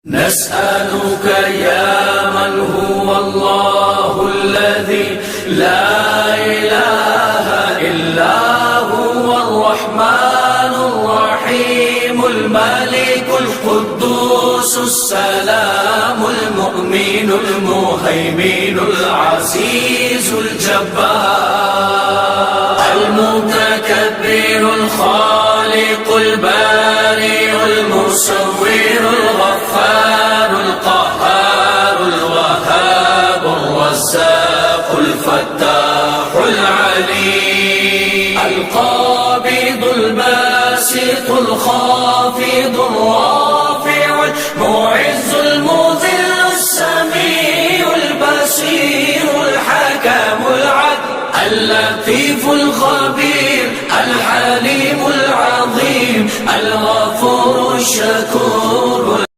نسألك يا من هو الله الذي لا إله إلا هو الرحمن الرحيم الملك القدوس السلام المؤمن المهيمن العزيز الجبار المتكبر الخالق البارئ المصور الغفار القهار الوهاب الرزاق الفتاح العليم القابض الباسط الخافض الرافع المعز المذل السميع البصير الحكم العدل اللطيف الخبير الحليم العظيم الغفور الشكور